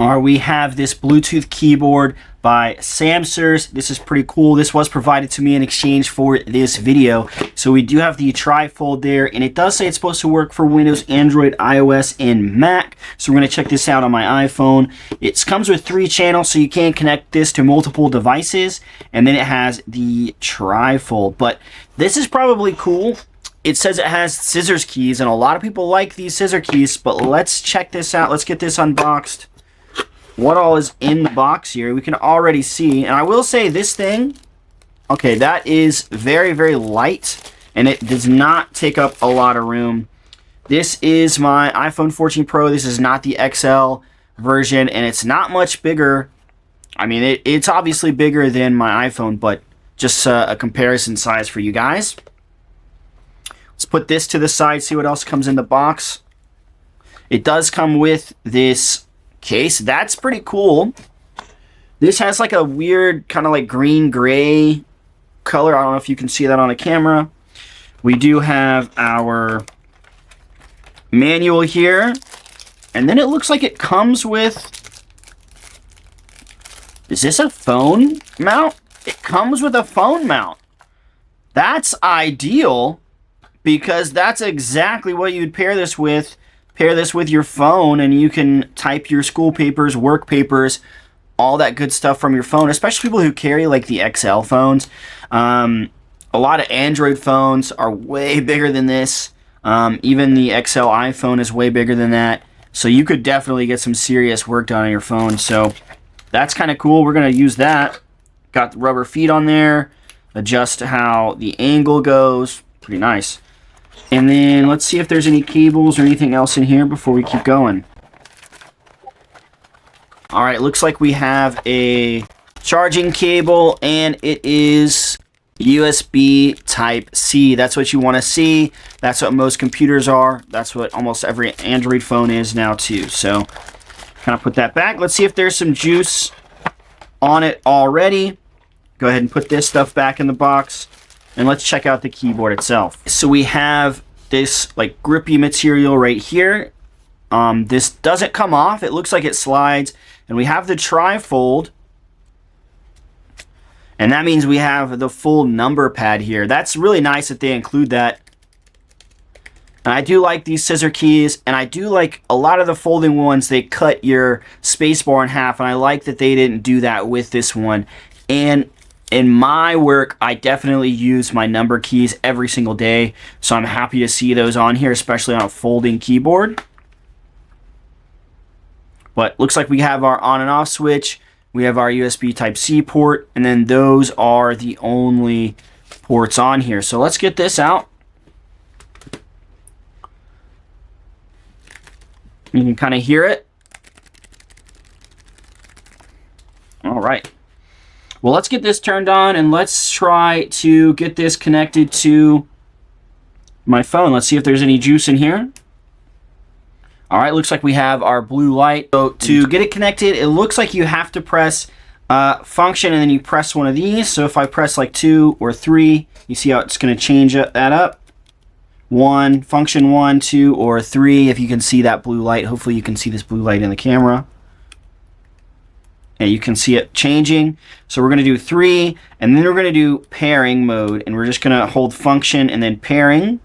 Or we have this Bluetooth keyboard by Samsers. This is pretty cool. This was provided to me in exchange for this video. So we do have the trifold there, and it does say it's supposed to work for Windows, Android, iOS, and Mac. So we're going to check this out on my iPhone. It comes with 3 channels, so you can connect this to multiple devices. And then it has the trifold. But this is probably cool. It says it has scissors keys, and a lot of people like these scissor keys. But let's check this out. Let's get this unboxed. What all is in the box here, we can already see. And I will say this thing, okay, that is very, very light, and it does not take up a lot of room. This is my iPhone 14 Pro. This is not the XL version, and it's not much bigger. I mean, it's obviously bigger than my iPhone, but just a comparison size for you guys. Let's put this to the side, see what else comes in the box. It does come with this case. That's pretty cool. This has like a weird kind of like green gray color. I don't know if you can see that on the camera. We do have our manual here, and then it looks like it comes with, is this a phone mount? It comes with a phone mount. That's ideal, because that's exactly what you'd pair this with. Pair this with your phone, and you can type your school papers, work papers, all that good stuff from your phone, especially people who carry like the XL phones. A lot of Android phones are way bigger than this. Even the XL iPhone is way bigger than that. So you could definitely get some serious work done on your phone. So that's kind of cool. We're going to use that. Got the rubber feet on there. Adjust how the angle goes. Pretty nice. And then let's see if there's any cables or anything else in here before we keep going. Alright, looks like we have a charging cable, and it is USB Type-C. That's what you want to see. That's what most computers are. That's what almost every Android phone is now too. So, kind of put that back. Let's see if there's some juice on it already. Go ahead and put this stuff back in the box. And let's check out the keyboard itself. So we have this like grippy material right here. This doesn't come off. It looks like it slides. And we have the trifold. And that means we have the full number pad here. That's really nice that they include that. And I do like these scissor keys. And I do like a lot of the folding ones. They cut your spacebar in half. And I like that they didn't do that with this one. And in my work, I definitely use my number keys every single day, so I'm happy to see those on here, especially on a folding keyboard. But looks like we have our on and off switch, we have our USB Type-C port, and then those are the only ports on here. So let's get this out. You can kind of hear it. All right. Well, let's get this turned on, and let's try to get this connected to my phone. Let's see if there's any juice in here. All right, looks like we have our blue light. So to get it connected, it looks like you have to press function, and then you press one of these. So if I press like 2 or 3, you see how it's going to change that up. 1, function 1, 2, or 3. If you can see that blue light, hopefully you can see this blue light in the camera. And you can see it changing. So we're going to do 3, and then we're going to do pairing mode. And we're just going to hold function and then pairing.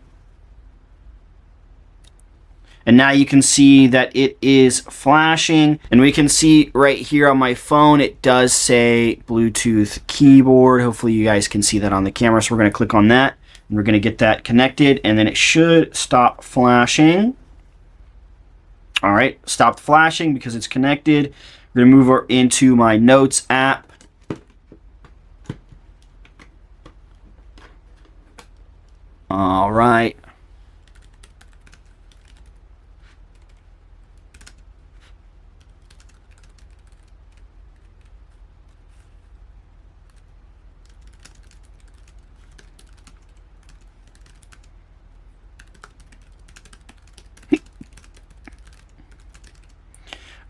And now you can see that it is flashing. And we can see right here on my phone, it does say Bluetooth keyboard. Hopefully you guys can see that on the camera. So we're going to click on that. And we're going to get that connected. And then it should stop flashing. All right, stopped flashing because it's connected. We're going to move her into my Notes app. All right.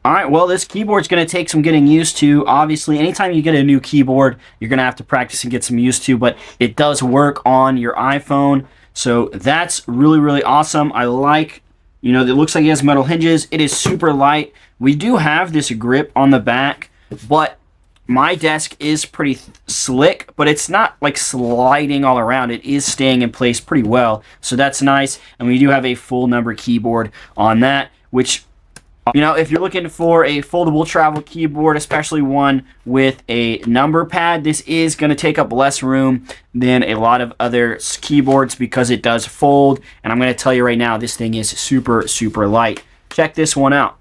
Alright, well, this keyboard's going to take some getting used to. Obviously, anytime you get a new keyboard, you're going to have to practice and get some used to, but it does work on your iPhone, so that's really, really awesome. I like, you know, it looks like it has metal hinges. It is super light, We do have this grip on the back, but my desk is pretty slick, but it's not like sliding all around. It is staying in place pretty well, so that's nice. And we do have a full number keyboard on that, which, you know, if you're looking for a foldable travel keyboard, especially one with a number pad, this is going to take up less room than a lot of other keyboards because it does fold. And I'm going to tell you right now, this thing is super, super light. Check this one out.